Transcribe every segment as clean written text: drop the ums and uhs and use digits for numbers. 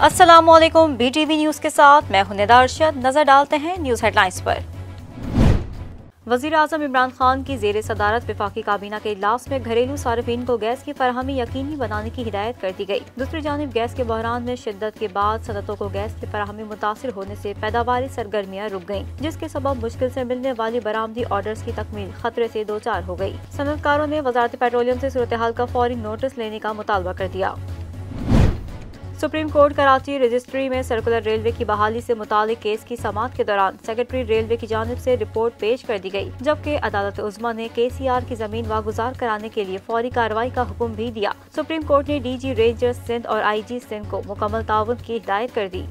अस्सलाम वालेकुम। BTV news के साथ मैं हूं निदा अरशद। नजर डालते हैं न्यूज़ हेडलाइंस पर। वज़ीर आज़म इमरान खान की ज़ेर सदारत वफाकी काबीना के इजलास में घरेलू सार्फिन को गैस की फराहमी यकीनी बनाने की हिदायत कर दी गई। दूसरी जानिब गैस के बहरान में शिद्दत के बाद सनतों को गैस की फराहमी मुतासिर होने से पैदावारी सरगर्मियाँ रुक गयीं, जिसके सबब मुश्किल से मिलने वाली बरामदी ऑर्डर्स की तकमील खतरे से दो चार हो गई। सनतकारों ने वजारत पेट्रोलियम से सूरत हाल का फौरी नोटिस लेने का मुतालबा कर दिया। सुप्रीम कोर्ट कराची रजिस्ट्री में सर्कुलर रेलवे की बहाली से मुतालिक केस की समाअत के दौरान सेक्रेटरी रेलवे की जानिब से रिपोर्ट पेश कर दी गई, जबकि अदालत उज़्मा ने KCR की जमीन वागुजार कराने के लिए फौरी कार्रवाई का हुक्म भी दिया। सुप्रीम कोर्ट ने DG रेंजर्स सिंध और IG सिंध को मुकम्मल ताउन की हिदायत कर दी।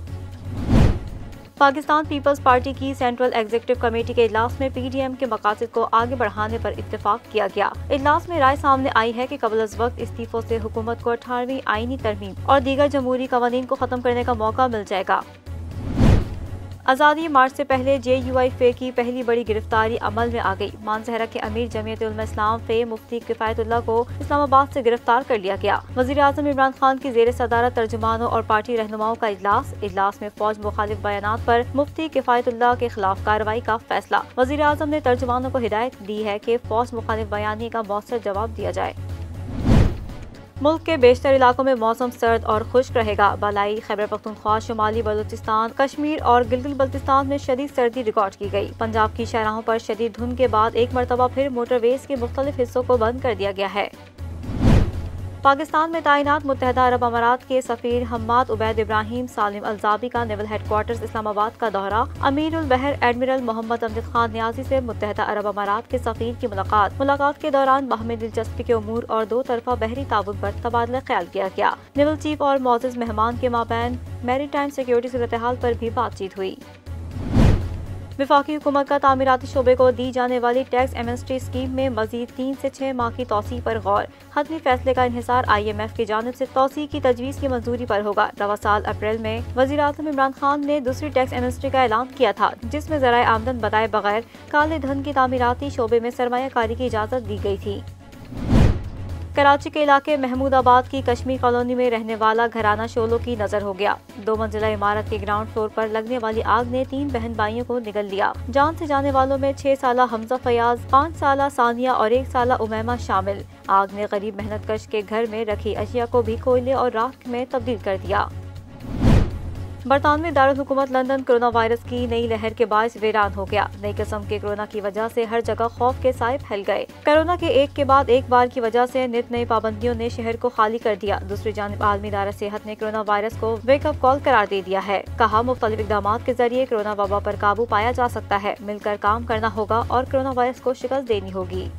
पाकिस्तान पीपल्स पार्टी की सेंट्रल एग्जीक्यूटिव कमेटी के इजलास में PDM के मकासद को आगे बढ़ाने पर इत्तेफाक किया गया। इजलास में राय सामने आई है कि कबल अज़ वक्त इस्तीफों से हुकूमत को 18वीं आईनी तरमीम और दीगर जमहूरी कवानीन को खत्म करने का मौका मिल जाएगा। आज़ादी मार्च से पहले JUI फे की पहली बड़ी गिरफ्तारी अमल में आ गई। मानसहरा के अमीर जमीयत उलमा इस्लाम फे मुफ्ती किफायतुल्लाह को इस्लामाबाद से गिरफ्तार कर लिया गया। वज़ीर आज़म इमरान खान की ज़ेर सदारत तर्जुमानों और पार्टी रहनुमाओं का इजलास में फौज मुखालिफ बयानात पर मुफ्ती किफायतुल्लाह के खिलाफ कार्रवाई का फैसला। वज़ीर आज़म ने तर्जुमानों को हिदायत दी है कि फौज मुखालिफ बयानी का मौसर जवाब दिया जाए। मुल्क के बेशतर इलाकों में मौसम सर्द और खुश्क रहेगा। बालाई खैबर पख्तूनख्वा, शुमाली बलूचिस्तान, कश्मीर और गिलगित बल्तिस्तान में शदीद सर्दी रिकॉर्ड की गई। पंजाब की शाहराहों पर शदीद धुंध के बाद एक मरतबा फिर मोटरवेज के मुख्तलिफ हिस्सों को बंद कर दिया गया है। पाकिस्तान में तैनात मुत्तहदा अरब अमारात के सफीर हम्माद उबैद इब्राहिम सालिम अलजाबी का नेवल हेडक्वार्टर्स इस्लामाबाद का दौरा। अमीर उल बहर एडमिरल मोहम्मद अमजद खान न्याजी से मुत्तहदा अरब अमारात के सफीर की मुलाकात के दौरान बाहमी दिलचस्पी के उमूर और दो तरफा बहरी ताउन पर तबादला ख्याल किया गया। नेवल चीफ और मोअज़्ज़ज़ मेहमान के माबैन मैरीटाइम सिक्योरिटी सूरत हाल पर भी बातचीत हुई। वफाकी हुकूमत का तामीराती शोबे को दी जाने वाली टैक्स एमनेस्टी स्कीम में मजीद 3 से 6 माह की तौसीह पर गौर। हतमी फैसले का इन्हिसार IMF की जानिब से तौसीह की तजवीज़ की मंजूरी पर होगा। रवा साल अप्रैल में वज़ीर आज़म इमरान खान ने दूसरी टैक्स एमनेस्टी का ऐलान किया था, जिसमें ज़राए आमदन बताए बगैर काले धन की तामीराती शोबे में सरमायाकारी की इजाज़त दी गई थी। कराची के इलाके महमूदाबाद की कश्मीर कॉलोनी में रहने वाला घराना शोलों की नजर हो गया। 2 मंजिला इमारत के ग्राउंड फ्लोर पर लगने वाली आग ने 3 बहन भाइयों को निगल लिया। जान से जाने वालों में 6 साला हमजा फयाज, 5 साला सानिया और 1 साला उमैमा शामिल। आग ने गरीब मेहनतकश के घर में रखी अशिया को भी कोयले और राख में तब्दील कर दिया। बरतानवी दारुल हुकूमत लंदन कोरोना वायरस की नई लहर के बायस वीरान हो गया। नई किस्म के कोरोना की वजह से हर जगह खौफ के साए फैल गए। कोरोना के एक के बाद एक बार की वजह से नित नई पाबंदियों ने शहर को खाली कर दिया। दूसरी जानिब आलमी इदारा सेहत ने कोरोना वायरस को वेकअप कॉल करार दे दिया है। कहा, मुख्तलिफ इक़दाम के जरिए कोरोना वबा पर काबू पाया जा सकता है। मिलकर काम करना होगा और कोरोना वायरस को शिकस्त देनी होगी।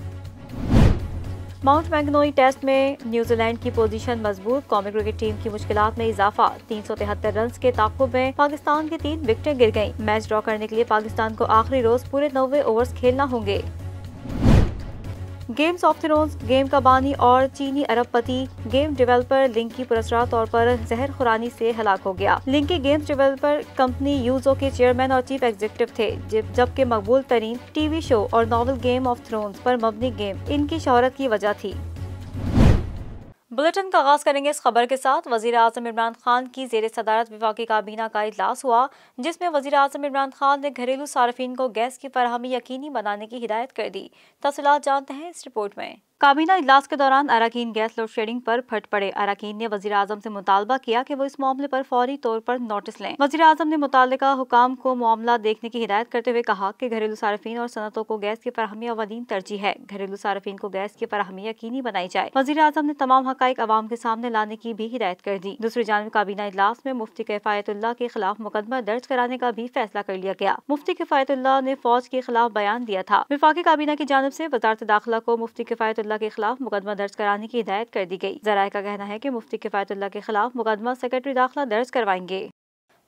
माउंट मैंगनोई टेस्ट में न्यूजीलैंड की पोजीशन मजबूत। कौमी क्रिकेट टीम की मुश्किलात में इजाफा। 373 रन के ताक़ुब में पाकिस्तान की 3 विकेटें गिर गईं। मैच ड्रॉ करने के लिए पाकिस्तान को आखिरी रोज पूरे 90 ओवर्स खेलना होंगे। गेम्स ऑफ थ्रोन्स गेम का बानी और चीनी अरबपति गेम डेवलपर लिंकी पुरस्कार तौर पर जहर खुरानी से हलाक हो गया। लिंकी गेम्स डेवलपर कंपनी यूजो के चेयरमैन और चीफ एग्जीक्यूटिव थे, जबकि मकबूल तरीन टीवी शो और नॉवल गेम ऑफ थ्रोन्स पर मबनी गेम इनकी शोहरत की वजह थी। बुलेटिन का आगाज करेंगे इस खबर के साथ। वज़ीर आज़म इमरान खान की ज़ेर सदारत वफाकी काबीना का इजलास हुआ, जिसमें वज़ीर आज़म इमरान खान ने घरेलू सार्फिन को गैस की फराहमी यकीनी बनाने की हिदायत कर दी। तफसीलात जानते हैं इस रिपोर्ट में। काबीना इजलास के दौरान अरकान गैस लोड शेडिंग पर फट पड़े। अरकान ने वज़ीर आज़म से मुतालबा किया कि वो इस मामले पर फौरी तौर पर नोटिस लें। वज़ीर आज़म ने मुताल्लिका हुकाम को मामला देखने की हिदायत करते हुए कहा कि घरेलू सार्फिन और सनतों को गैस की फराहमी अवलीन तरजीह है। घरेलू सार्फिन को गैस की फराहमी यकीनी बनाई जाए। वज़ीर आज़म ने तमाम हक़ाइक़ अवाम के सामने लाने की भी हिदायत कर दी। दूसरी जानिब काबीना इजलास में मुफ्ती किफायतुल्लाह के खिलाफ मुकदमा दर्ज कराने का भी फैसला कर लिया गया। मुफ्ती किफायतुल्लाह ने फौज के खिलाफ बयान दिया था। वफाकी काबीना की जानिब से वज़ारत दाखिला को मुफ्ती किफायतुल्लाह के खिलाफ मुकदमा दर्ज कराने की हिदायत कर दी गई। ज़राए का कहना है कि मुफ्ती किफायतुल्लाह के खिलाफ मुकदमा सेक्रेटरी दाखिला दर्ज करवाएंगे।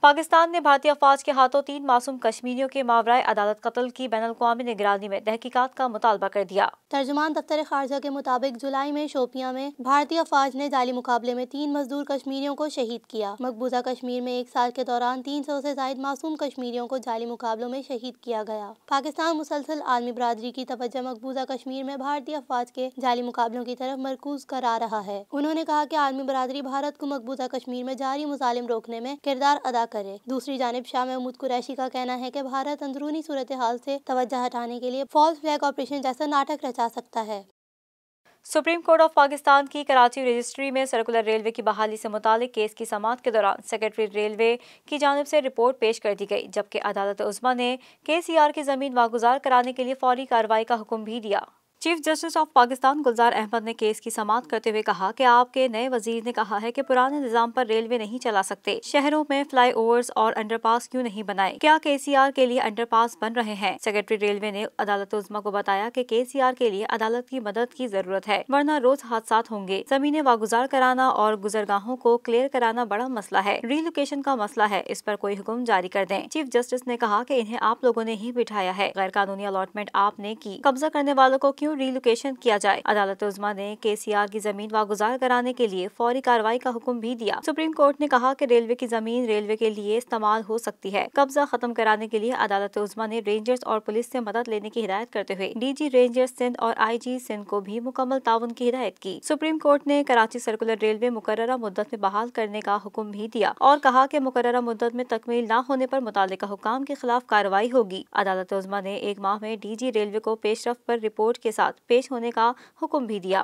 پاکستان نے بھارتی افواج کے ہاتھوں 3 معصوم کشمیریوں کے ماورائے عدالت قتل کی بین الاقوامی نگرانی میں تحقیقات کا مطالبہ کر دیا۔ ترجمان دفتر خارجہ کے مطابق جولائی میں شوپیاں میں بھارتی افواج نے ذالی مقابلے میں 3 مزدور کشمیریوں کو شہید کیا۔ مقبوضہ کشمیر میں 1 سال کے دوران 300 سے زائد معصوم کشمیریوں کو ذالی مقابلوں میں شہید کیا گیا۔ پاکستان مسلسل عالمی برادری کی توجہ مقبوضہ کشمیر میں بھارتی افواج کے ذالی مقابلوں کی طرف مرکوز کرا رہا ہے۔ انہوں نے کہا کہ عالمی برادری بھارت کو مقبوضہ کشمیر میں جاری مظالم روکنے میں کردار ادا کرے۔ دوسری جانب شاہ محمود قریشی کا کہنا ہے کہ بھارت اندرونی صورتحال سے توجہ ہٹانے کے لیے فالس فلیگ آپریشن جیسا ناٹک رچا سکتا ہے۔ سپریم کورٹ آف پاکستان کی کراچی رجسٹری میں سرکولر ریلوے کی بحالی سے متعلق کیس کی سماعت کے دوران سیکرٹری ریلوے کی جانب سے رپورٹ پیش کر دی گئی، جبکہ عدالت عظمیٰ نے KCR کی زمین واگزار کرانے کے لیے فوری کارروائی کا حکم بھی دیا۔ Chief justice of Pakistan Gulzar Ahmed نے کیس کی سماعت کرتے ہوئے کہا کہ آپ کے نئے وزیر نے کہا ہے کہ پرانے نظام پر ریلوے نہیں چلا سکتے، شہروں میں فلائی اوورز اور انڈر پاس کیوں نہیں بنائے، کیا KCR کے لیے انڈر پاس بن رہے ہیں؟ سیکرٹری ریلوے نے عدالت عظمیٰ کو بتایا کہ KCR کے لیے عدالت کی مدد کی ضرورت ہے، ورنہ روز حادثات ہوں گے۔ زمینیں واگزار کرانا اور گزرگاہوں کو کلیئر کرانا بڑا مسئلہ ہے، ری لوکیشن کا مسئلہ ہے، اس پر کوئی حکم جاری کر دیں۔ چیف جسٹس نے کہا کہ انہیں آپ لوگوں نے ہی بٹھایا ہے، غیر قانونی الاٹمنٹ آپ نے کی، قبضہ کرنے والوں کو کیوں ری لوکیشن کیا جائے۔ عدالت عظمیٰ نے KCR کی زمین واگزار کرانے کے لیے فوری کارروائی کا حکم بھی دیا۔ سپریم کورٹ نے کہا کہ ریلوے کی زمین ریلوے کے لیے استعمال ہو سکتی ہے۔ قبضہ ختم کرانے کے لیے عدالت عظمیٰ نے رینجرز اور پولیس سے مدد لینے کی ہدایت کرتے ہوئے DG رینجرز سندھ اور IG سندھ کو بھی مکمل تعاون کی ہدایت کی۔ سپریم کورٹ نے کراچی سرکولر ریلوے مقررہ مدت میں بحال کرنے کا حکم بھی دیا اور کہا کہ مقررہ مدت میں تکمیل نہ ہونے پر متعلقہ حکام کے خلاف کارروائی ہوگی۔ عدالت عظمیٰ نے 1 ماہ میں DG ریلوے کو پیش رفت پر رپورٹ کے ساتھ پیش ہونے کا حکم بھی دیا۔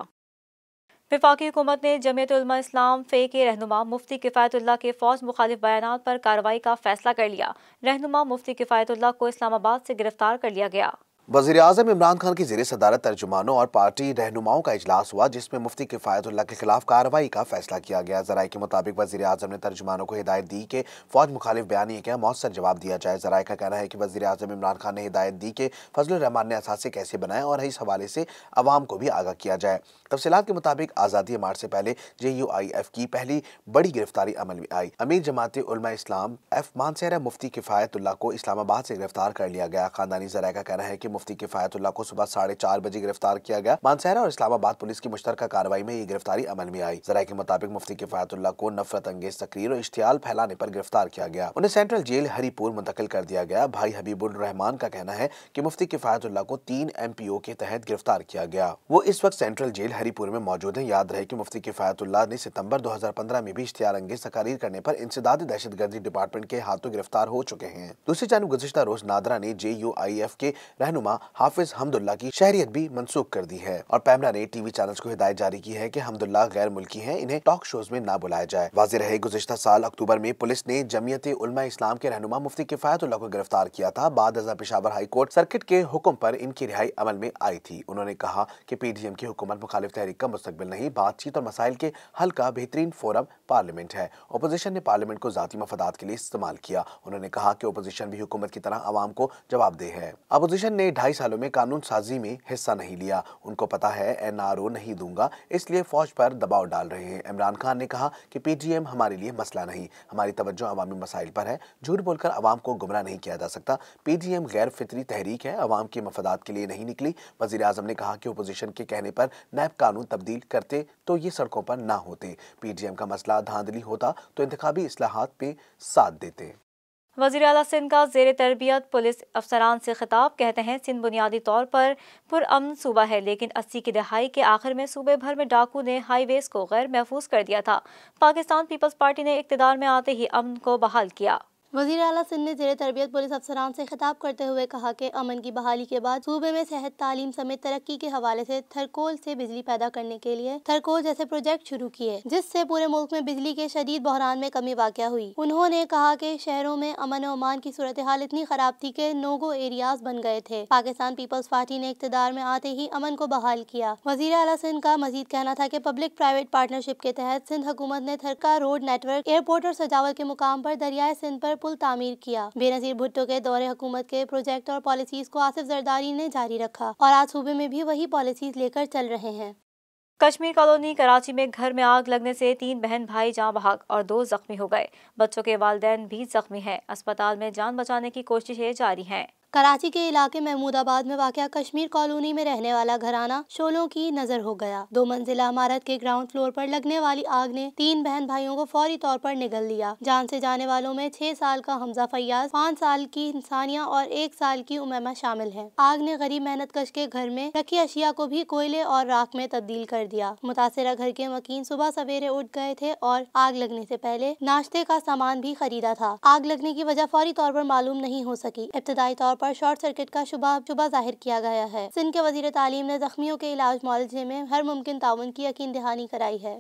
وفاقی حکومت نے جمعیت علماء اسلام فے کے رہنما مفتی کفایت اللہ کے فوج مخالف بیانات پر کارروائی کا فیصلہ کر لیا۔ رہنما مفتی کفایت اللہ کو اسلام آباد سے گرفتار کر لیا گیا۔ وزیر اعظم عمران خان کی زیر صدارت ترجمانوں اور پارٹی رہنماؤں کا اجلاس ہوا، جس میں مفتی کفایت اللہ کے خلاف کارروائی کا فیصلہ کیا گیا۔ ذرائع کے مطابق وزیر اعظم نے ترجمانوں کو ہدایت دی کہ فوج مخالف بیانیے کا مؤثر جواب دیا جائے۔ ذرائع کا کہنا ہے کہ وزیر اعظم عمران خان نے ہدایت دی کہ فضل الرحمان نے اثاثے کیسے بنائے اور اس حوالے سے عوام کو بھی آگاہ کیا جائے۔ تفصیلات کے مطابق آزادی مارچ سے پہلے JUIF کی پہلی بڑی گرفتاری عمل میں آئی۔ امیر جماعت علماء اسلام مانسہرہ مفتی کفایت اللہ کو اسلام آباد سے گرفتار کر لیا گیا۔ خاندانی ذرائع کا کہنا ہے کہ مفتی کفایت اللہ کو صبح 4:30 بجے گرفتار کیا گیا۔ مانسہرہ اور اسلام آباد پولیس کی مشترکہ کارروائی میں یہ گرفتاری عمل میں آئی۔ ذرائع کے مطابق مفتی کفایت اللہ کو نفرت انگیز تقریر اور اشتعال پھیلانے پر گرفتار کیا گیا۔ انہیں سینٹرل جیل ہری پور منتقل کر دیا گیا۔ بھائی حبیب الرحمان کا کہنا ہے کہ مفتی کفایت اللہ کو 3 MPO کے تحت گرفتار کیا گیا۔ وہ اس وقت سینٹرل جیل ہری پور میں موجود ہیں۔ یاد رہے کہ مفتی کفایت اللہ نے ستمبر 2015 میں بھی اشتعال انگیز تقاریر کرنے پر انسدادی دہشت گردی ڈپارٹمنٹ کے ہاتھوں گرفتار ہو چکے ہیں۔ دوسری جانب گزشتہ روز نادرہ نے JUIF کے رہنما حافظ حمداللہ کی شہریت بھی منسوخ کر دی ہے، اور پیمرا نے TV چینلز کو ہدایت جاری کی ہے کہ حمداللہ غیر ملکی ہیں، انہیں ٹاک شوز میں نہ بلایا جائے۔ واضح رہے گزشتہ سال اکتوبر میں پولیس نے جمعیت علماء اسلام کے رہنما مفتی کفایت اللہ کو گرفتار کیا تھا۔ بعد ازاں پشاور ہائی کورٹ سرکٹ کے حکم پر ان کی رہائی عمل میں آئی تھی۔ انہوں نے کہا کہ PDM کی حکومت مخالف تحریک کا مستقبل نہیں، بات چیت اور مسائل کے حل کا بہترین فورم پارلیمنٹ ہے۔ اپوزیشن نے پارلیمنٹ کو ذاتی مفادات کے لیے استعمال کیا۔ انہوں نے کہا کہ اپوزیشن بھی حکومت کی طرح عوام کو جواب دہ ہے۔ اپوزیشن نے 2.5 سالوں میں قانون سازی میں حصہ نہیں لیا، ان کو پتا ہے NRO نہیں دوں گا، اس لیے فوج پر دباؤ ڈال رہے ہیں۔ عمران خان نے کہا کہ PDM ہمارے لیے مسئلہ نہیں، ہماری توجہ عوامی مسائل پر ہے، جھوٹ بول کر عوام کو گمراہ نہیں کیا جا سکتا۔ PDM غیر فطری تحریک ہے، عوام کے مفادات کے لیے نہیں نکلی۔ وزیر اعظم نے کہا کہ اپوزیشن کے کہنے پر نیب قانون تبدیل کرتے تو یہ سڑکوں پر نہ ہوتے، PDM کا مسئلہ دھاندلی ہوتا تو انتخابی اصلاحات پہ ساتھ دیتے۔ وزیر اعلیٰ سندھ کا زیر تربیت پولیس افسران سے خطاب، کہتے ہیں سندھ بنیادی طور پر پرامن صوبہ ہے، لیکن 80 کی دہائی کے آخر میں صوبے بھر میں ڈاکو نے ہائی ویز کو غیر محفوظ کر دیا تھا۔ پاکستان پیپلز پارٹی نے اقتدار میں آتے ہی امن کو بحال کیا۔ وزیر اعلیٰ سندھ نے زیر تربیت پولیس افسران سے خطاب کرتے ہوئے کہا کہ امن کی بحالی کے بعد صوبے میں صحت، تعلیم سمیت ترقی کے حوالے سے تھرکول سے بجلی پیدا کرنے کے لیے تھرکول جیسے پروجیکٹ شروع کیے، جس سے پورے ملک میں بجلی کے شدید بحران میں کمی واقع ہوئی۔ انہوں نے کہا کہ شہروں میں امن و امان کی صورتحال اتنی خراب تھی کہ نوگو ایریاز بن گئے تھے۔ پاکستان پیپلز پارٹی نے اقتدار میں آتے ہی امن کو بحال کیا۔ وزیر اعلیٰ سندھ کا مزید کہنا تھا کہ پبلک پرائیویٹ پارٹنرشپ کے تحت سندھ حکومت نے تھرکا روڈ نیٹ ورک، ایئرپورٹ اور سجاول کے مقام پر دریائے سندھ پر پل تعمیر کیا۔ بے نظیر بھٹو کے دور حکومت کے پروجیکٹ اور پالیسیز کو آصف زرداری نے جاری رکھا اور آج صوبے میں بھی وہی پالیسیز لے کر چل رہے ہیں۔ کشمیر کالونی کراچی میں گھر میں آگ لگنے سے 3 بہن بھائی جاں بحق اور 2 زخمی ہو گئے۔ بچوں کے والدین بھی زخمی ہیں۔ اسپتال میں جان بچانے کی کوششیں جاری ہیں۔ کراچی کے علاقے محمود آباد میں واقع کشمیر کالونی میں رہنے والا گھرانہ شعلوں کی نظر ہو گیا۔ 2 منزلہ عمارت کے گراؤنڈ فلور پر لگنے والی آگ نے 3 بہن بھائیوں کو فوری طور پر نگل لیا۔ جان سے جانے والوں میں 6 سال کا حمزہ فیاض، 5 سال کی ثانیہ اور 1 سال کی امیمہ شامل ہیں۔ آگ نے غریب محنت کش کے گھر میں رکھی اشیاء کو بھی کوئلے اور راکھ میں تبدیل کر دیا۔ متاثرہ گھر کے مکین صبح سویرے اٹھ گئے تھے اور آگ لگنے سے پہلے ناشتے کا سامان بھی خریدا تھا۔ آگ لگنے کی وجہ فوری طور پر معلوم نہیں ہو سکی۔ ابتدائی طور پر شارٹ سرکٹ کا شبہ ظاہر کیا گیا ہے۔ سندھ کے وزیر تعلیم نے زخمیوں کے علاج معالجے میں ہر ممکن تعاون کی یقین دہانی کرائی ہے۔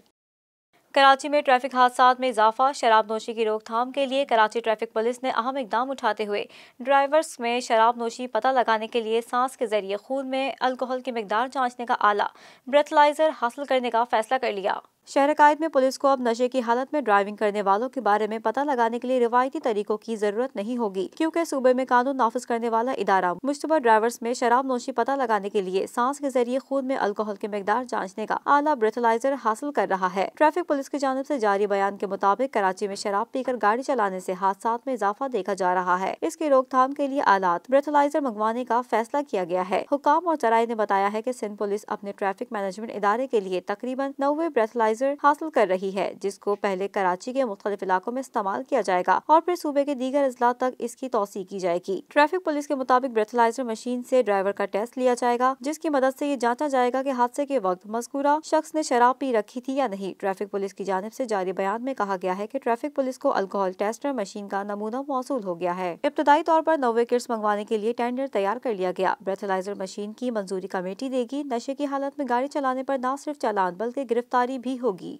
کراچی میں ٹریفک حادثات میں اضافہ، شراب نوشی کی روک تھام کے لیے کراچی ٹریفک پولیس نے اہم اقدام اٹھاتے ہوئے ڈرائیورز میں شراب نوشی پتہ لگانے کے لیے سانس کے ذریعے خون میں الکوہل کی مقدار جانچنے کا آلہ بریتھلائزر حاصل کرنے کا فیصلہ کر لیا۔ شہر قائد میں پولیس کو اب نشے کی حالت میں ڈرائیونگ کرنے والوں کے بارے میں پتہ لگانے کے لیے روایتی طریقوں کی ضرورت نہیں ہوگی، کیونکہ صوبے میں قانون نافذ کرنے والا ادارہ مشتبہ ڈرائیورز میں شراب نوشی پتہ لگانے کے لیے سانس کے ذریعے خون میں الکوہل کی مقدار جانچنے کا آلہ بریتھلائزر حاصل کر رہا ہے۔ ٹریفک پولیس کی جانب سے جاری بیان کے مطابق کراچی میں شراب پی کر گاڑی چلانے سے حادثات میں اضافہ دیکھا جا رہا ہے۔ اس کی روک تھام کے لیے آلات بریتھلائزر منگوانے کا فیصلہ کیا گیا ہے۔ حکام اور ذرائع نے بتایا ہے کہ سندھ پولیس اپنے ٹریفک مینجمنٹ ادارے کے لیے تقریباً 90 بریتھلائزر حاصل کر رہی ہے، جس کو پہلے کراچی کے مختلف علاقوں میں استعمال کیا جائے گا اور پھر صوبے کے دیگر اضلاع تک اس کی توسیع کی جائے گی۔ ٹریفک پولیس کے مطابق بریتھلائزر مشین سے ڈرائیور کا ٹیسٹ لیا جائے گا، جس کی مدد سے یہ جانچا جائے گا کہ حادثے کے وقت مذکورہ شخص نے شراب پی رکھی تھی یا نہیں۔ ٹریفک پولیس کی جانب سے جاری بیان میں کہا گیا ہے کہ ٹریفک پولیس کو الکوہل ٹیسٹر مشین کا نمونہ موصول ہو گیا ہے۔ ابتدائی طور پر 90 کٹس منگوانے کے لیے ٹینڈر تیار کر لیا گیا۔ بریتھلائزر مشین کی منظوری کمیٹی دے گی۔ نشے کی حالت میں گاڑی چلانے پر نہ صرف چالان بلکہ گرفتاری بھی ہوگی۔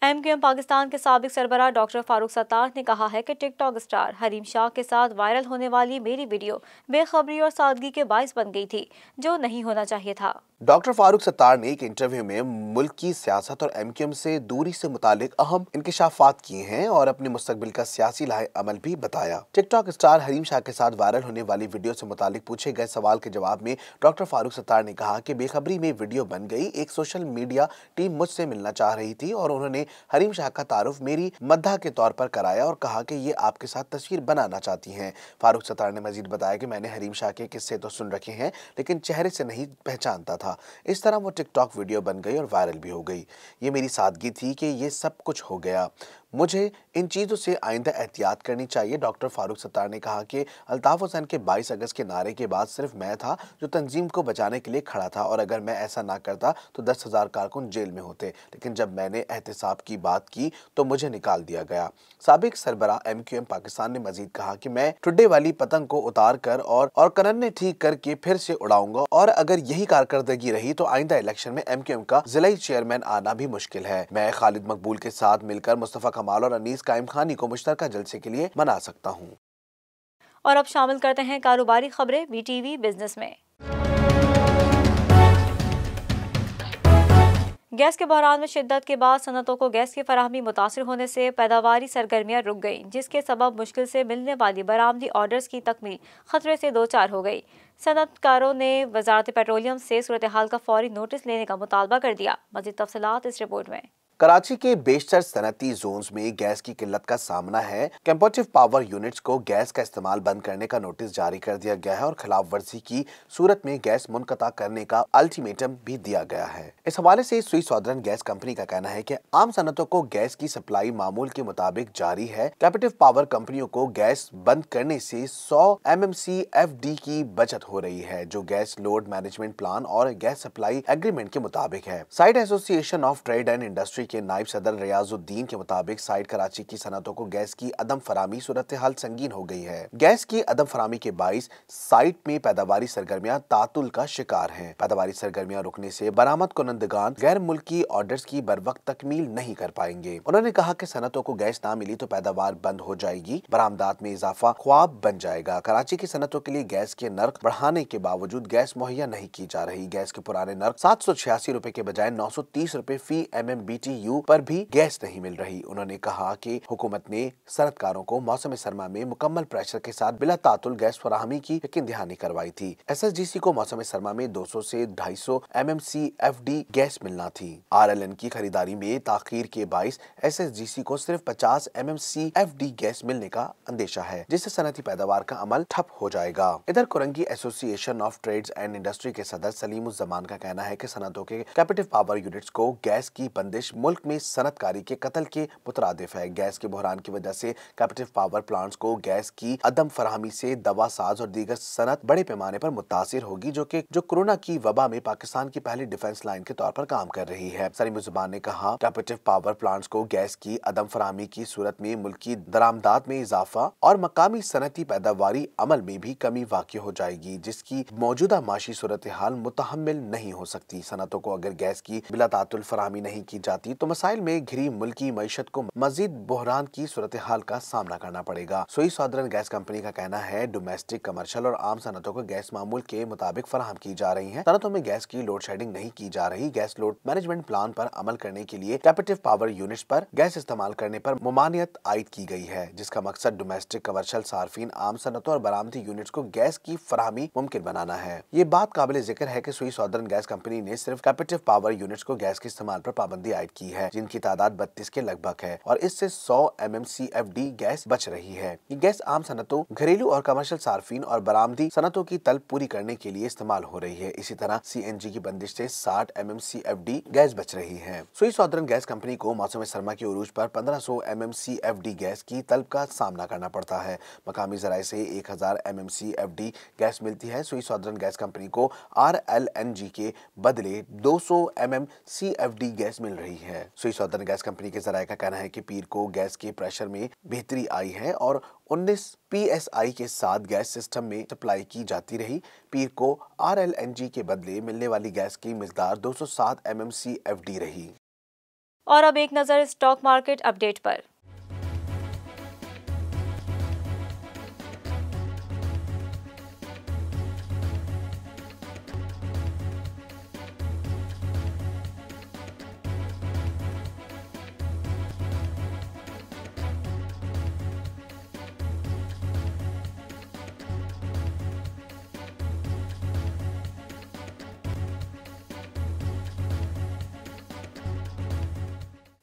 MQM پاکستان کے سابق سربراہ ڈاکٹر فاروق ستار نے کہا ہے کہ ٹک ٹاک اسٹار حریم شاہ کے ساتھ وائرل ہونے والی میری ویڈیو بے خبری اور سادگی کے باعث بن گئی تھی، جو نہیں ہونا چاہیے تھا۔ ڈاکٹر فاروق ستار نے ایک انٹرویو میں ملک کی سیاست اور MQM سے دوری سے متعلق اہم انکشافات کیے ہیں اور اپنے مستقبل کا سیاسی لائحہ عمل بھی بتایا۔ ٹک ٹاک اسٹار حریم شاہ کے ساتھ وائرل ہونے والی ویڈیو سے متعلق پوچھے گئے سوال کے جواب میں ڈاکٹر فاروق ستار نے کہا کہ بے خبری میں ویڈیو بن گئی۔ ایک سوشل میڈیا ٹیم مجھ سے ملنا چاہ رہی تھی اور انہوں نے حریم شاہ کا تعارف میری مداح کے طور پر کرایا اور کہا کہ یہ آپ کے ساتھ تصویر بنانا چاہتی ہیں۔ فاروق ستار نے مزید بتایا کہ میں نے حریم شاہ کے قصے تو سن رکھے ہیں لیکن چہرے سے نہیں پہچانتا تھا۔ اس طرح وہ ٹک ٹاک ویڈیو بن گئی اور وائرل بھی ہو گئی۔ یہ میری سادگی تھی کہ یہ سب کچھ ہو گیا۔ مجھے ان چیزوں سے آئندہ احتیاط کرنی چاہیے۔ ڈاکٹر فاروق ستار نے کہا کہ الطاف حسین کے 22 اگست کے نعرے کے بعد صرف میں تھا جو تنظیم کو بچانے کے لیے کھڑا تھا اور اگر میں ایسا نہ کرتا تو 10,000 کارکن جیل میں ہوتے، لیکن جب میں نے احتساب کی بات کی تو مجھے نکال دیا گیا۔ سابق سربراہ MQM پاکستان نے مزید کہا کہ میں ٹڈے والی پتنگ کو اتار کر اور کننے ٹھیک کر کے پھر سے اڑاؤں گا اور اگر یہی کارکردگی رہی تو آئندہ الیکشن میں MQM کا ضلعی چیئرمین آنا بھی مشکل ہے۔ میں خالد مقبول کے ساتھ مل کر مصطفیٰ کمال اور انیس قائم خانی کو مشترکہ جلسے کے لیے منا سکتا ہوں۔ اور اب شامل کرتے ہیں کاروباری خبریں BTV بزنس میں۔ گیس کے بحران میں شدت کے بعد صنعتوں کو گیس کی فراہمی متاثر ہونے سے پیداواری سرگرمیاں رک گئیں، جس کے سبب مشکل سے ملنے والی برآمدی آرڈرز کی تکمیل خطرے سے دوچار ہو گئی۔ صنعت کاروں نے وزارت پیٹرولیم سے صورتحال کا فوری نوٹس لینے کا مطالبہ کر دیا۔ مزید تفصیلات اس رپورٹ میں۔ کراچی کے بیشتر صنعتی زونز میں گیس کی قلت کا سامنا ہے۔ کمپیٹیو پاور یونٹس کو گیس کا استعمال بند کرنے کا نوٹس جاری کر دیا گیا ہے اور خلاف ورزی کی صورت میں گیس منقطع کرنے کا الٹیمیٹم بھی دیا گیا ہے۔ اس حوالے سے سوئی سودرن گیس کمپنی کا کہنا ہے کہ عام صنعتوں کو گیس کی سپلائی معمول کے مطابق جاری ہے۔ کیپٹیو پاور کمپنیوں کو گیس بند کرنے سے 100 MMCFD کی بچت ہو رہی ہے، جو گیس لوڈ مینجمنٹ پلان اور گیس سپلائی ایگریمنٹ کے مطابق ہے۔ سائٹ ایسوسی ایشن آف ٹریڈ اینڈ انڈسٹری کے نائب صدر ریاض الدین کے مطابق سائٹ کراچی کی صنعتوں کو گیس کی عدم فراہمی صورتحال سنگین ہو گئی ہے۔ گیس کی عدم فراہمی کے باعث سائٹ میں پیداواری سرگرمیاں تعطل کا شکار ہیں۔ پیداواری سرگرمیاں رکنے سے برآمد کنندگان غیر ملکی آرڈرز کی بروقت تکمیل نہیں کر پائیں گے۔ انہوں نے کہا کہ صنعتوں کو گیس نہ ملی تو پیداوار بند ہو جائے گی، برآمدات میں اضافہ خواب بن جائے گا۔ کراچی کی صنعتوں کے لیے گیس کے نرخ بڑھانے کے باوجود گیس مہیا نہیں کی جا رہی۔ گیس کے پرانے نرخ 786 روپے کے بجائے 930 روپے فی MMBT MTU पर भी गैस नहीं मिल रही। उन्होंने कहा कि हुकूमत ने सनतकारों को मौसम सरमा में मुकम्मल प्रेशर के साथ बिला तातुल गैस फराहमी की यकीन दहानी करवाई थी। SSGC को मौसम सरमा में 200 से 250 MMCFD गैस मिलना थी। RLN की खरीदारी में ताखीर के बाइस SSGC को सिर्फ 50 MMCFD गैस मिलने का अंदेशा है, जिससे सनती पैदावार का अमल ठप हो जाएगा। इधर Korangi association of trades and industry के सदर सलीम उज़ ज़मान का कहना है कि सनतों के कैपेटिव पावर यूनिट्स को गैस की बंदिश मुल्क में सनतकारी के कत्ल के मुतरादिफ है। गैस के बहरान की वजह से कैपेटिव पावर प्लांट्स को गैस की अदम फराहमी से दवा साज और दीगर सनत बड़े पैमाने पर मुतासिर होगी, जो कोरोना की वबा में पाकिस्तान की पहली डिफेंस लाइन के तौर पर काम कर रही है। सलीम उज़ ज़मान ने कहा, कैपेटिव पावर प्लांट्स को गैस की अदम फराहमी की सूरत में मुल्की दरामदात में इजाफा और मकामी सनती पैदावारी अमल में भी कमी वाक़ई हो जाएगी, जिसकी मौजूदा माशी सूरत हाल मुतहम्मिल नहीं हो सकती। सनतों को अगर गैस की बिला तातुल फराहमी नहीं की जाती तो मसाइल में घिरी मुल्की मईशत को मजीद बहरान की सूरत हाल का सामना करना पड़ेगा। सोई सौदर्न गैस कंपनी का कहना है, डोमेस्टिक, कमर्शियल और आम सनतों को गैस मामूल के मुताबिक फराहम की जा रही है। सनतों में गैस की लोड शेडिंग नहीं की जा रही। गैस लोड मैनेजमेंट प्लान पर अमल करने के लिए कैपेटिव पावर यूनिट्स पर गैस इस्तेमाल करने पर मुमानियत आयद की गई है, जिसका मकसद डोमेस्टिक, कमर्शियल सार्फिन, आम सनतों और बरामदी यूनिट्स को गैस की फराहमी मुमकिन बनाना है। ये बात काबिल जिक्र है कि सुई सौदर्न गैस कंपनी ने सिर्फ कैपेटिव पावर यूनिट्स को गैस के इस्तेमाल पर पाबंदी आयद की है, जिनकी तादाद 32 के लगभग है और इससे 100 MMCFD गैस बच रही है। ये गैस आम सनतों, घरेलू और कमर्शियल सार्फिन और बरामदी सनतों की तलब पूरी करने के लिए इस्तेमाल हो रही है। इसी तरह CNG की बंदिश से 60 MMCFD गैस बच रही है। सुई सौदर्न गैस कंपनी को मौसम सरमा के उरूज पर 1500 MMCFD गैस की तलब का सामना करना पड़ता है। मकामी जराये से 1000 MMCFD गैस मिलती है। सुई सौदर्न गैस कंपनी को RLNG के बदले 200 MMCFD गैस मिल रही है। सुई सौदर्न गैस कंपनी के जराये का कहना है कि पीर को गैस के प्रेशर में बेहतरी आई है और 19 PSI के साथ गैस सिस्टम में सप्लाई की जाती रही। पीर को RLNG के बदले मिलने वाली गैस की मिकदार 207 MMCFD रही। और अब एक नजर स्टॉक मार्केट अपडेट पर।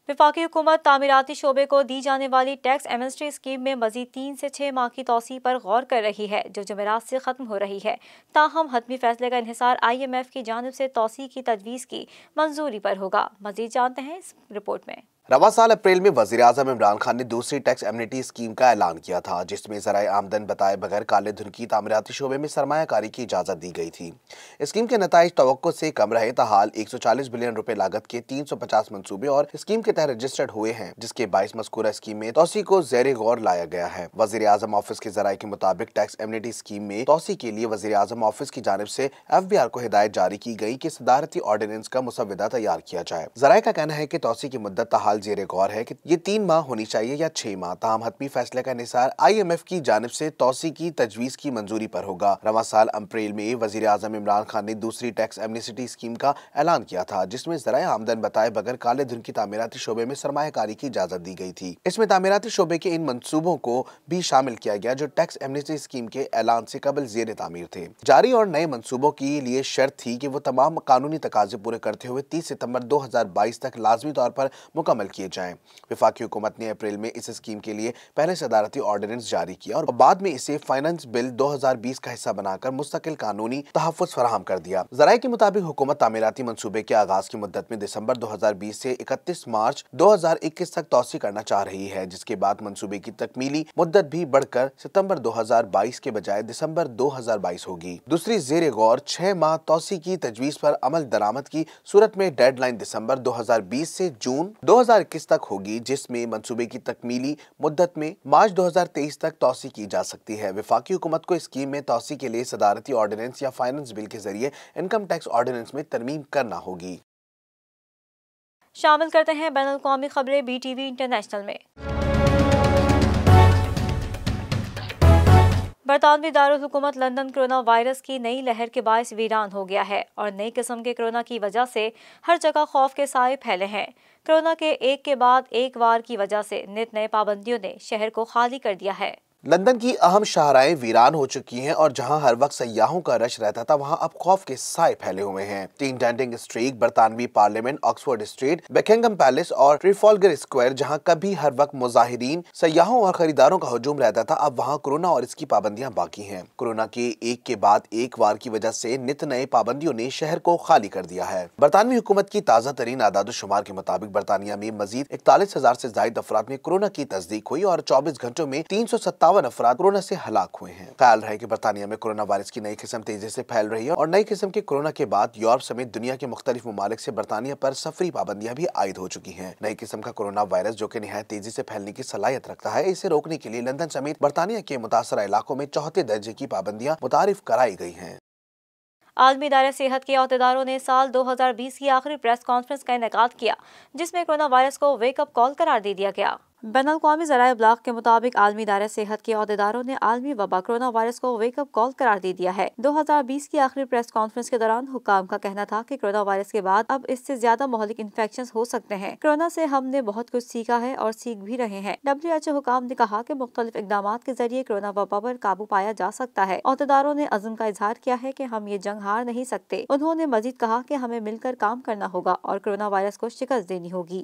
वफाकी हुकूमत तामीराती शोबे को दी जाने वाली टैक्स एमनेस्टी स्कीम में मजीद 3 से 6 माह की तौसी पर गौर कर रही है, जो जुमेरात से खत्म हो रही है। ताहम हतमी फैसले का इन्हिसार IMF की जानिब से तौसी की तजवीज़ की मंजूरी पर होगा। मजीद जानते हैं इस रिपोर्ट में। रवा साल अप्रैल में वज़ीर-ए-आज़म इमरान खान ने दूसरी टैक्स एमनेस्टी स्कीम का ऐलान किया था, जिसमें ज़राए आमदन बताए बगैर काले धन की तामीराती शोबे में सरमायाकारी की इजाज़त दी गई थी। स्कीम के नताइज तवक्को से कम रहे, ताहाल 140 बिलियन रुपए लागत के 350 मंसूबे और स्कीम के तहत रजिस्टर्ड हुए हैं, जिसके बाइस मज़कूरा स्कीम में तौसी को ज़ेरे गौर लाया गया है। वज़ीर-ए-आज़म ऑफिस के ज़राए के मुताबिक टैक्स एमनेस्टी स्कीम में तौसी के लिए वज़ीर-ए-आज़म ऑफिस की जानिब से FBR को हिदायत जारी की गई कि सदारती ऑर्डिनेंस का मुसव्वदा तैयार किया जाए। ज़राए का कहना है कि तौसी की मुद्दत ताहाल ज़ेरे गौर है कि ये 3 माह होनी चाहिए या 6 माह। ताहम हतमी फैसले का निसार IMF की जानिब से तौसी की तजवीज़ की मंजूरी पर होगा। रवा साल अप्रैल में वज़ीर-ए-आज़म इमरान खान ने दूसरी टैक्स एमनेस्टी स्कीम का ऐलान किया था, जिसमें ज़राए आमदन बताए बगैर काले धन की तामीराती शोबे में सरमायाकारी की इजाज़त दी गई थी। इसमें तामीराती शोबे के इन मंसूबों को भी शामिल किया गया जो टैक्स एमनेस्टी स्कीम के ऐलान से कबल ज़ेरे तामीर थे। जारी और नए मंसूबों के लिए शर्त थी कि वो तमाम कानूनी तकाजे पूरे करते हुए 30 सितंबर 2022 तक लाजमी तौर पर मुकम्मल किए जाएं। वफाकी हुकूमत ने अप्रैल में इस स्कीम के लिए पहले सदारती ऑर्डिनेंस जारी किया और बाद में इसे फाइनेंस बिल 2020 का हिस्सा बनाकर मुस्तकिल कानूनी तहफ़्फ़ुज़ फराहम कर दिया। ज़राए के मुताबिक हुकूमत तामीराती मंसूबे के आगाज की मुद्दत में दिसंबर 2020 से 31 मार्च 2021 तक तौसी करना चाह रही है, जिसके बाद मंसूबे की तकमीली मुद्दत भी बढ़कर सितंबर 2022 के बजाय दिसंबर 2022 होगी। दूसरी ज़ेरे गौर 6 माह तौसी की तजवीज़ पर अमल दरामद की सूरत में डेडलाइन दिसंबर 2020 से जून 2021 तक होगी, जिसमें मंसूबे की तकमीली मुद्दत में मार्च 2023 तक तौसी की जा सकती है। वफाकी हुकूमत को स्कीम में तौसी के लिए सदारती ऑर्डिनेंस या फाइनेंस बिल के जरिए इनकम टैक्स ऑर्डिनेंस में तरमीम करना होगी। शामिल करते हैं बैनुल क़ौमी खबरें BTV इंटरनेशनल में। बरतानवी दारुल हुकूमत लंदन कोरोना वायरस की नई लहर के बायस वीरान हो गया है और नई किस्म के कोरोना की वजह से हर जगह खौफ के साए फैले हैं। कोरोना के एक के बाद एक वार की वजह से नित नए पाबंदियों ने शहर को खाली कर दिया है। लंदन की अहम शाहराएं वीरान हो चुकी हैं और जहां हर वक्त सयाहों का रश रहता था, वहां अब खौफ के साए फैले हुए हैं। टीन डाउनिंग स्ट्रीट, बरतानवी parliament, Oxford Street, Buckingham Palace और ट्रिफॉल्गर स्क्वायर, जहां कभी हर वक्त मुजाहिरीन, सयाहों और खरीदारों का हुजूम रहता था, अब वहां कोरोना और इसकी पाबंदियां बाकी हैं। कोरोना के एक के बाद एक वार की वजह से नित नए पाबंदियों ने शहर को खाली कर दिया है। बरतानवी हुकूमत की ताज़ा तरीन आदाद-ओ-शुमार के मुताबिक बरतानिया में मजीद 41,000 से ज्यादा अफराद में कोरोना की तस्दीक हुई और 24 घंटों में 357 अफराद कोरोना से हलाक हुए हैं। ख्याल है कि बरतानिया में कोरोना वायरस की नई किस्म तेजी से फैल रही है और नई किस्म के कोरोना के बाद यूरोप समेत दुनिया के मुख्तलिफ ममालिक से बरतानिया पर सफरी पाबंदियां भी आयद हो चुकी हैं। नई किस्म का कोरोना वायरस, जो कि निहायत तेजी से फैलने की सलाहियत रखता है, इसे रोकने के लिए लंदन समेत बरतानिया के मुतासरा इलाकों में चौथे दर्जे की पाबंदियां मुतारिफ कराई गई हैं। आलमी इदारे सेहत के अहदेदारों ने साल 2020 की आखिरी प्रेस कॉन्फ्रेंस का इनेकाद किया, जिसमें कोरोना वायरस को वेकअप कॉल करार दे दिया गया। बैनुल-अक़वामी ज़राए इब्लाग के मुताबिक आलमी इदारे सेहत के अहदेदारों ने आलमी वबा कोरोना वायरस को वेकअप कॉल करार दे दिया है। 2020 की आखिरी प्रेस कॉन्फ्रेंस के दौरान हुक्काम का कहना था कि कोरोना वायरस के बाद अब इससे ज्यादा महलिक इन्फेक्शन हो सकते हैं। कोरोना से हमने बहुत कुछ सीखा है और सीख भी रहे हैं। WHO हुक्काम ने कहा कि मुख्तलिफ इक़दाम के जरिए कोरोना वबा पर काबू पाया जा सकता है। अहदेदारों ने अज़्म का इजहार किया है कि हम ये जंग हार नहीं सकते। उन्होंने मजीद कहा कि हमें मिलकर काम करना होगा और कोरोना वायरस को शिकस्त देनी होगी।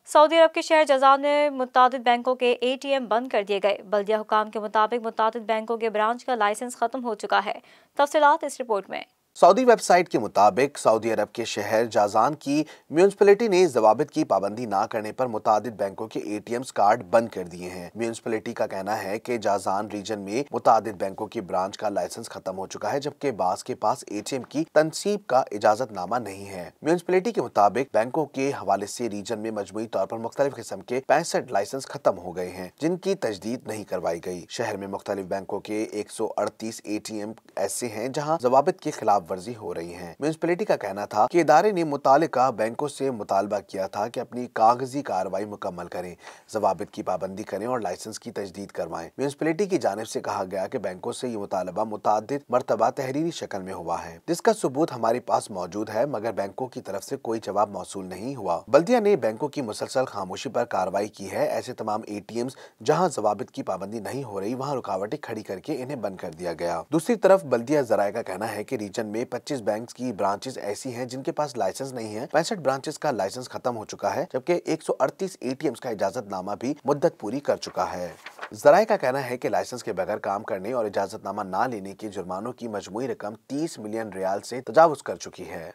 सऊदी अरब के शहर जज़ान में मुतादिद बैंकों के ATM बंद कर दिए गए। बल्दिया हुकाम के मुताबिक मुतादिद बैंकों के ब्रांच का लाइसेंस खत्म हो चुका है। तफसीलात इस रिपोर्ट में। सऊदी वेबसाइट के मुताबिक सऊदी अरब के शहर जाजान की म्यूनिसिपैलिटी ने ज़वाबित की पाबंदी ना करने पर मुतादिद बैंकों के ATMs कार्ड बंद कर दिए हैं। म्यूनिसिपैलिटी का कहना है कि जाजान रीजन में मुतादिद बैंकों की ब्रांच का लाइसेंस खत्म हो चुका है, जबकि बास के पास ATM की तनसीब का इजाजतनामा नहीं है। म्यूनिसिपैलिटी के मुताबिक बैंकों के हवाले से रीजन में मजमूई तौर पर मुख्तलिफ किस्म के 65 लाइसेंस खत्म हो गए हैं, जिनकी तजदीद नहीं करवाई गई। शहर में मुख्तलिफ बैंकों के 138 ATM ऐसे हैं जहाँ ज़वाबित के खिलाफ वर्जी हो रही है। म्यूनिसिपैलिटी का कहना था कि इदारे ने मुतालिका बैंकों से मुतालबा किया था कि अपनी कागजी कार्रवाई मुकम्मल करें, ज़वाबित की पाबंदी करें और लाइसेंस की तजदीद करवाएं। म्यूनिसिपैलिटी की जानिब से कहा गया कि बैंकों से ये मुतालबा मुताद्दिद मरतबा तहरीरी शक्ल में हुआ है, जिसका सबूत हमारे पास मौजूद है, मगर बैंकों की तरफ से कोई जवाब मौसूल नहीं हुआ। बल्दिया ने बैंकों की मुसलसल खामोशी पर कार्रवाई की है। ऐसे तमाम ATMs जहाँ ज़वाबित की पाबंदी नहीं हो रही, वहाँ रुकावटें खड़ी करके इन्हें बंद कर दिया गया। दूसरी तरफ बल्दिया ज़राए का कहना है कि रीजन में 25 बैंक्स की ब्रांचेस ऐसी हैं जिनके पास लाइसेंस नहीं है। 65 ब्रांचेस का लाइसेंस खत्म हो चुका है, जबकि 138 ATMs का इजाजतनामा भी मुद्दत पूरी कर चुका है। ज़राए का कहना है कि लाइसेंस के बगैर काम करने और इजाजतनामा ना लेने के जुर्मानों की मजमूई रकम 30 मिलियन रियाल से तजावुज कर चुकी है।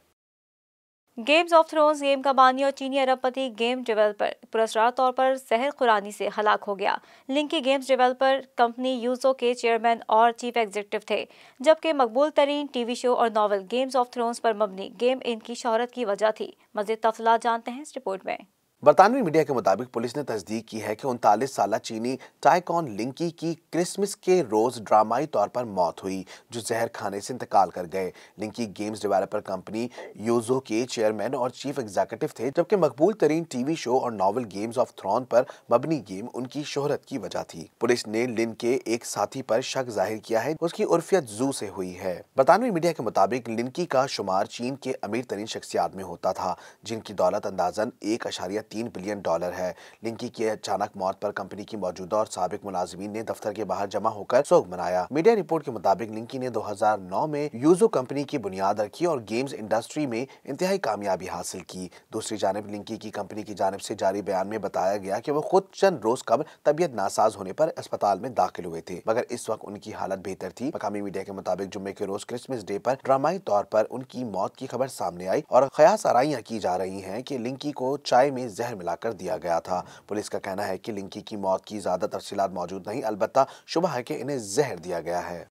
गेम्स ऑफ थ्रोन्स गेम का बानी और चीनी अरबपति गेम डेवलपर पुरस्कार तौर पर जहर खुरानी से हलाक हो गया। लिंकी गेम्स डेवलपर कंपनी यूजो के चेयरमैन और चीफ एग्जीक्यूटिव थे, जबकि मकबूल तरीन टीवी शो और नॉवल गेम्स ऑफ थ्रोन्स पर मबनी गेम इनकी शोहरत की वजह थी। मज़ीद तफसीलात जानते हैं इस रिपोर्ट में। बरतानवी मीडिया के मुताबिक पुलिस ने तस्दीक की है कि 39 साला चीनी टाइकॉन लिंकी की क्रिसमस के रोज ड्रामाई तौर पर मौत हुई, जो जहर खाने से इंतकाल कर गए। लिंकी गेम्स डेवलपर कंपनी यूजो के चेयरमैन और चीफ एग्जीक्यूटिव थे, जबकि मकबूल तरीन टीवी शो और नॉवल गेम्स ऑफ थ्रोन पर मबनी गेम उनकी शोहरत की वजह थी। पुलिस ने लिन के एक साथी पर शक जाहिर किया है, उसकी उर्फियत जू से हुई है। बरतानवी मीडिया के मुताबिक लिंकी का शुमार चीन के अमीर तरीन शख्सियात में होता था, जिनकी दौलत अंदाजन 1.3 बिलियन डॉलर है। लिंकी की अचानक मौत पर कंपनी की मौजूदा और साबिक मुलाजिमीन ने दफ्तर के बाहर जमा होकर सोग मनाया। मीडिया रिपोर्ट के मुताबिक लिंकी ने 2009 में यूजो कंपनी की बुनियाद रखी और गेम्स इंडस्ट्री में इंतहाई कामयाबी हासिल की। दूसरी जानिब लिंकी की कंपनी की जानिब से जारी बयान में बताया गया कि वो खुद चंद रोज कबल तबीयत नासाज होने पर अस्पताल में दाखिल हुए थे, मगर इस वक्त उनकी हालत बेहतर थी। मकामी मीडिया के मुताबिक जुम्मे के रोज क्रिसमस डे पर ड्रामाई तौर पर उनकी मौत की खबर सामने आई और ख्यास आराइयां की जा रही हैं कि लिंकी को चाय में जहर मिलाकर दिया गया था। पुलिस का कहना है कि लिंकी की मौत की ज्यादा तफसीलात मौजूद नहीं, अलबत्ता शुबह है कि इन्हें जहर दिया गया है।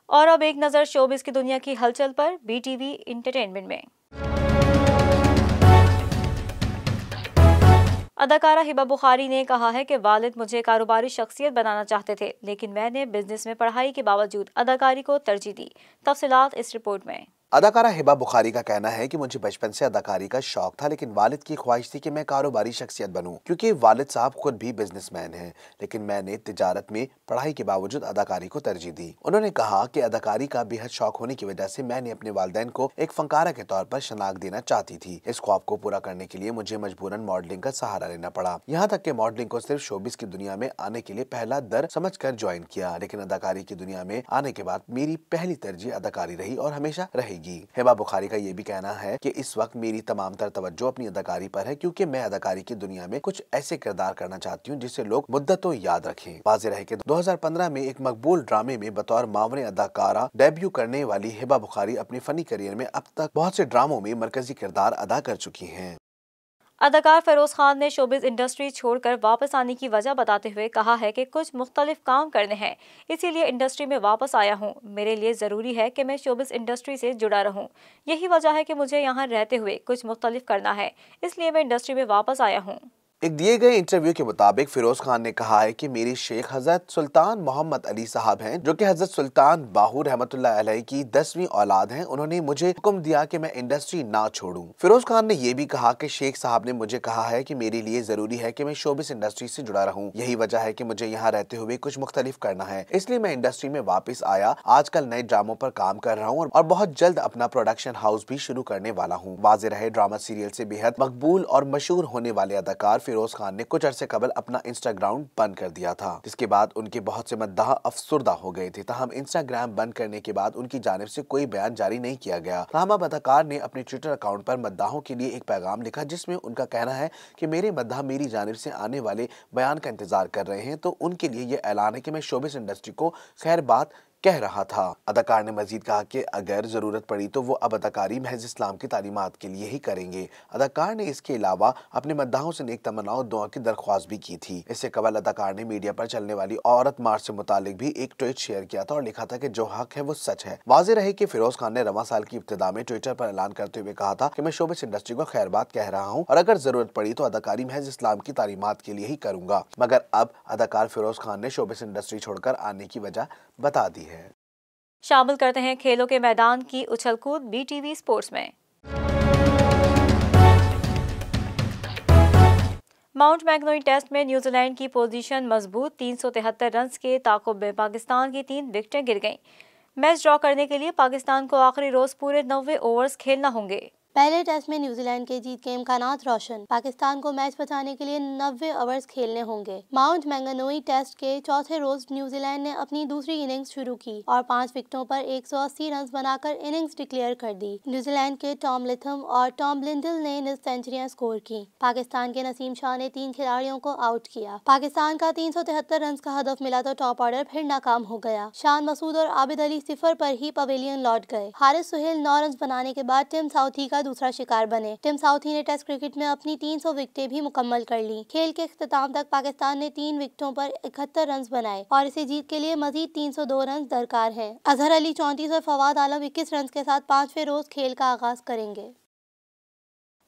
और अब एक नजर शोबिस की दुनिया की हलचल पर BTV एंटरटेनमेंट में। अदाकारा हिबा बुखारी ने कहा है कि वालिद मुझे कारोबारी शख्सियत बनाना चाहते थे, लेकिन मैंने बिजनेस में पढ़ाई के बावजूद अदाकारी को तरजीह दी। तफसीलात इस रिपोर्ट में। اداکارہ ہبا بخاری کا کہنا ہے کہ مجھے بچپن سے اداکاری کا شوق تھا، لیکن والد کی خواہش تھی کہ میں کاروباری شخصیت بنوں، کیونکہ والد صاحب خود بھی بزنس مین ہیں، لیکن میں نے تجارت میں پڑھائی کے باوجود اداکاری کو ترجیح دی۔ انہوں نے کہا کہ اداکاری کا بے حد شوق ہونے کی وجہ سے میں نے اپنے والدین کو ایک فنکارہ کے طور پر شناخت دینا چاہتی تھی۔ اس خواب کو پورا کرنے کے لیے مجھے مجبوراً ماڈلنگ کا سہارا لینا پڑا، یہاں تک کہ ماڈلنگ کو صرف شوبز کی دنیا میں آنے کے لیے پہلا در سمجھ کر جوائن کیا، لیکن اداکاری کی دنیا میں آنے کے بعد میری پہلی ترجیح اداکاری رہی اور ہمیشہ رہے گی۔ ہبا بخاری کا یہ بھی کہنا ہے کہ اس وقت میری تمام تر توجہ اپنی اداکاری پر ہے، کیونکہ میں اداکاری کی دنیا میں کچھ ایسے کردار کرنا چاہتی ہوں جسے لوگ مدتوں یاد رکھیں۔ واضح رہے کہ 2015 میں ایک مقبول ڈرامے میں بطور معاون اداکارہ ڈیبیو کرنے والی ہبا بخاری اپنے فنی کیریئر میں اب تک بہت سے ڈراموں میں مرکزی کردار ادا کر چکی ہیں۔ اداکار فیروز خان نے شوبز انڈسٹری چھوڑ کر واپس آنے کی وجہ بتاتے ہوئے کہا ہے کہ کچھ مختلف کام کرنے ہیں، اسی لیے انڈسٹری میں واپس آیا ہوں۔ میرے لیے ضروری ہے کہ میں شوبز انڈسٹری سے جڑا رہوں، یہی وجہ ہے کہ مجھے یہاں رہتے ہوئے کچھ مختلف کرنا ہے، اس لیے میں انڈسٹری میں واپس آیا ہوں۔ ایک دیے گئے انٹرویو کے مطابق فیروز خان نے کہا ہے کہ میرے شیخ حضرت سلطان محمد علی صاحب ہیں، جو کہ حضرت سلطان باہو رحمۃ اللہ علیہ کی 10ویں اولاد ہیں۔ انہوں نے مجھے حکم دیا کہ میں انڈسٹری نہ چھوڑوں۔ فیروز خان نے یہ بھی کہا کہ شیخ صاحب نے مجھے کہا ہے کہ میرے لیے ضروری ہے کہ میں شوبز انڈسٹری سے جڑا رہوں، یہی وجہ ہے کہ مجھے یہاں رہتے ہوئے کچھ مختلف کرنا ہے، اس لیے میں انڈسٹری میں واپس آیا۔ آج کل نئے ڈراموں پر کام کر رہا ہوں اور بہت جلد اپنا پروڈکشن ہاؤس بھی شروع کرنے والا ہوں۔ واضح رہے ڈرامہ سیریل سے بے حد مقبول اور مشہور ہونے والے اداکار فیروز خان نے کچھ عرصے قبل اپنا انسٹاگرام بند کر دیا تھا، جس کے بعد ان کے بہت سے مداح افسردہ ہو گئے تھے۔ تاہم انسٹاگرام بند کرنے کے بعد ان کی جانب سے کوئی بیان جاری نہیں کیا گیا۔ تاہم اب اداکار نے اپنے ٹویٹر اکاؤنٹ پر مداحوں کے لیے ایک پیغام لکھا، جس میں ان کا کہنا ہے کہ میرے مداح میری جانب سے آنے والے بیان کا انتظار کر رہے ہیں، تو ان کے لیے یہ اعلان ہے کہ میں شوبز انڈسٹری کو خیر بات کہہ رہا تھا۔ اداکار نے مزید کہا کہ اگر ضرورت پڑی تو وہ اب اداکاری محض اسلام کی تعلیمات کے لیے ہی کریں گے۔ اداکار نے اس کے علاوہ اپنے مداحوں سے نیک تمنا اور دعا کی درخواست بھی کی تھی۔ اس سے قبل اداکار نے میڈیا پر چلنے والی عورت مارچ سے متعلق بھی ایک ٹویٹ شیئر کیا تھا اور لکھا تھا کہ جو حق ہے وہ سچ ہے۔ واضح رہے کہ فیروز خان نے رواں سال کی ابتدا میں ٹویٹر پر اعلان کرتے ہوئے کہا تھا کہ میں شوبز انڈسٹری کو خیر بات کہہ رہا ہوں اور اگر ضرورت پڑی تو اداکاری محض اسلام کی تعلیمات کے لیے ہی کروں گا، مگر اب اداکار فیروز خان نے شوبز انڈسٹری چھوڑ کر آنے کی وجہ بتا دی ہے۔ شامل کرتے ہیں کھیلوں کے میدان کی اچھل could B T V sports میں۔ ماؤنٹ میگنوئی ٹیسٹ میں نیوزی لینڈ کی پوزیشن مضبوط، 373 رنز کے تعاقب میں پاکستان کی 3 وکٹیں گر گئیں۔ میچ ڈرا کرنے کے لیے پاکستان کو آخری روز پورے 90 اوورز کھیلنا ہوں گے۔ پہلے ٹیسٹ میں نیوزی لینڈ کے جیت کے امکانات روشن، پاکستان کو میچ بچانے کے لیے 90 اوورز کھیلنے ہوں گے۔ ماؤنٹ میگنوئی ٹیسٹ کے چوتھے روز نیوزی لینڈ نے اپنی دوسری اننگز شروع کی اور 5 وکٹوں پر 180 رنز بنا کر اننگز ڈکلیئر کر دی۔ نیوزی لینڈ کے ٹام لتھم اور ٹام لنڈل نے نصف سینچریاں سکور کی۔ پاکستان کے نسیم شاہ نے 3 کھلاڑیوں کو آؤٹ کیا۔ پاکستان کا 373 رنز کا ہدف ملا تو ٹاپ آرڈر پھر ناکام ہو گیا۔ شان مسعود اور عابد علی 0 پر ہی پویلین لوٹ گئے۔ حارث سہیل 9 رنز بنانے کے بعد ٹم ساؤتھی کا دوسرا شکار بنے۔ ٹم ساؤتھی نے ٹیسٹ کرکٹ میں اپنی 300 وکٹیں بھی مکمل کر لیں۔ کھیل کے اختتام تک پاکستان نے 3 وکٹوں پر 71 رنز بنائے اور اسے جیت کے لیے مزید 302 رنز درکار ہیں۔ اظہر علی 34 اور فواد عالم 21 رنز کے ساتھ 5ویں روز کھیل کا آغاز کریں گے۔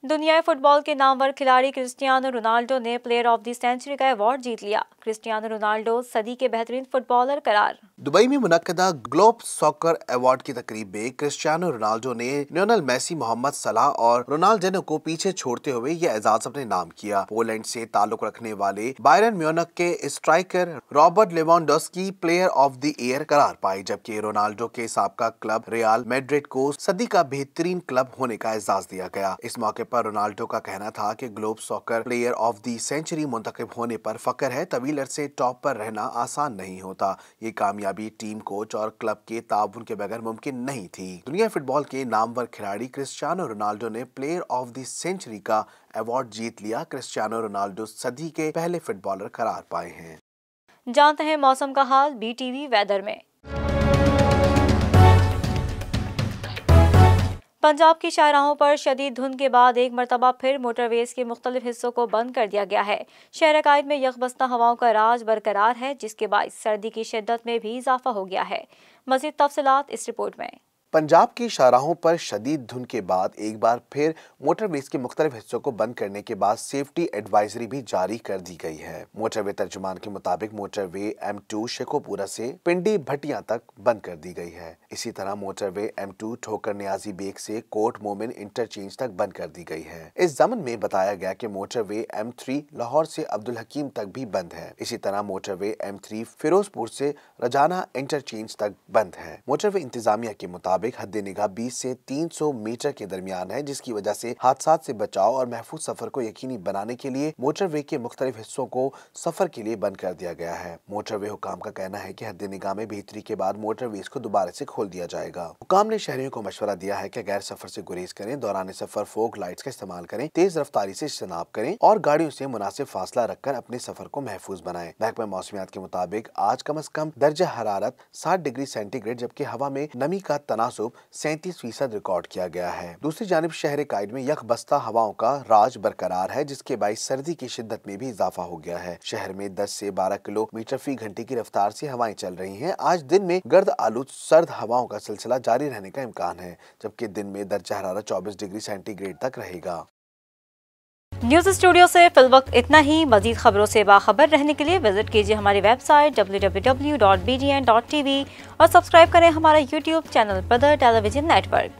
دنیائے فٹ بال کے نامور کھلاڑی کرسٹیانو رونالڈو نے پلیئر آف دی سینچری کا ایوارڈ جیت لیا۔ کرسٹیانو رونالڈو صدی کے بہترین فٹ بالر قرار۔ دبئی میں منعقدہ گلوب ساکر ایوارڈ کی تقریب میں کرسٹیانو رونالڈو نے لیونل میسی، محمد صلاح اور رونالڈینو کو پیچھے چھوڑتے ہوئے یہ اعزاز اپنے نام کیا۔ پولینڈ سے تعلق رکھنے والے بائرن میونخ کے striker Robert Lewandowski player of the year قرار پائے، جبکہ رونالڈو کے سابقہ کلب ریال میڈرڈ کو صدی کا بہترین کلب ہونے کا اعزاز دیا گیا۔ اس موقع پر رونالڈو کا کہنا تھا کہ Globe ساکر player of the century منتخب ہونے پر فخر ہے۔ طویل عرصے ٹاپ پر رہنا آسان نہیں ہوتا، یہ کامیابی ٹیم کوچ اور کلب کے تعاون کے بغیر ممکن نہیں تھی۔ دنیا فٹ بال کے نامور کھلاڑی کرسٹیانو رونالڈو نے پلیئر آف دی سینچری کا ایوارڈ جیت لیا۔ کرسٹیانو رونالڈو صدی کے پہلے فٹ بالر قرار پائے ہیں۔ جانتے ہیں موسم کا حال بی ٹی وی ویدر میں۔ پنجاب کی شاہراہوں پر شدید دھند کے بعد ایک مرتبہ پھر موٹر ویز کے مختلف حصوں کو بند کر دیا گیا ہے۔ شہر عقائد میں یکبستہ ہواؤں کا راج برقرار ہے، جس کے باعث سردی کی شدت میں بھی اضافہ ہو گیا ہے۔ مزید تفصیلات اس رپورٹ میں۔ पंजाब की शाहराहों पर शदीद धुंध के बाद एक बार फिर मोटरवेज के मुख्तलिफ हिस्सों को बंद करने के बाद सेफ्टी एडवाइजरी भी जारी कर दी गई है। मोटरवे तर्जुमान के मुताबिक मोटरवे M2 शेखोपुरा से पिंडी भटिया तक बंद कर दी गई है। इसी तरह मोटरवे M2 ठोकर नियाजी बेग से कोट मोमिन इंटरचेंज तक बंद कर दी गई है। इस ज़मन में बताया गया कि मोटरवे M3 लाहौर से अब्दुल हकीम तक भी बंद है। इसी तरह मोटरवे M3 फिरोजपुर से रजाना इंटरचेंज तक बंद है। मोटरवे इंतजामिया के मुताबिक हद निगाह 20 से 300 मीटर के दरमियान है, जिसकी वजह से हादसात से बचाव और महफूज सफर को यकीनी बनाने के लिए मोटरवे के मुख्तलिफ हिस्सों को सफर के लिए बंद कर दिया गया है। मोटरवे हुकाम का कहना है कि हद निगाह में बेहतरी के बाद मोटरवेज को दोबारा से खोल दिया जाएगा। हुकाम ने शहरियों को मशवरा दिया है कि गैर सफर से गुरेज करें, दौरान सफर फोक लाइट्स का इस्तेमाल करें, तेज रफ्तारी से इज्तनाब करें और गाड़ियों से मुनासिब फासला रखकर अपने सफर को महफूज बनाएं। महकमा मौसमियात के मुताबिक आज कम अज कम दर्जा हरारत 60 डिग्री सेंटीग्रेड जबकि हवा में नमी का तनासुब 37% रिकॉर्ड किया गया है। दूसरी जानिब शहर कायद में यकबस्ता हवाओं का राज बरकरार है, जिसके बाइस सर्दी की शिद्दत में भी इजाफा हो गया है। शहर में 10 से 12 किलोमीटर फी घंटे की रफ्तार से हवाएं चल रही हैं। आज दिन में गर्द आलूद सर्द हवाओं का सिलसिला जारी रहने का इम्कान है, जबकि दिन में दर्जा हरारत 24 डिग्री सेंटीग्रेड तक रहेगा। न्यूज़ स्टूडियो से फिलवक्त इतना ही। मजीद खबरों से बाखबर रहने के लिए विजिट कीजिए हमारी वेबसाइट www.bdn.tv और सब्सक्राइब करें हमारा YouTube channel brother television network.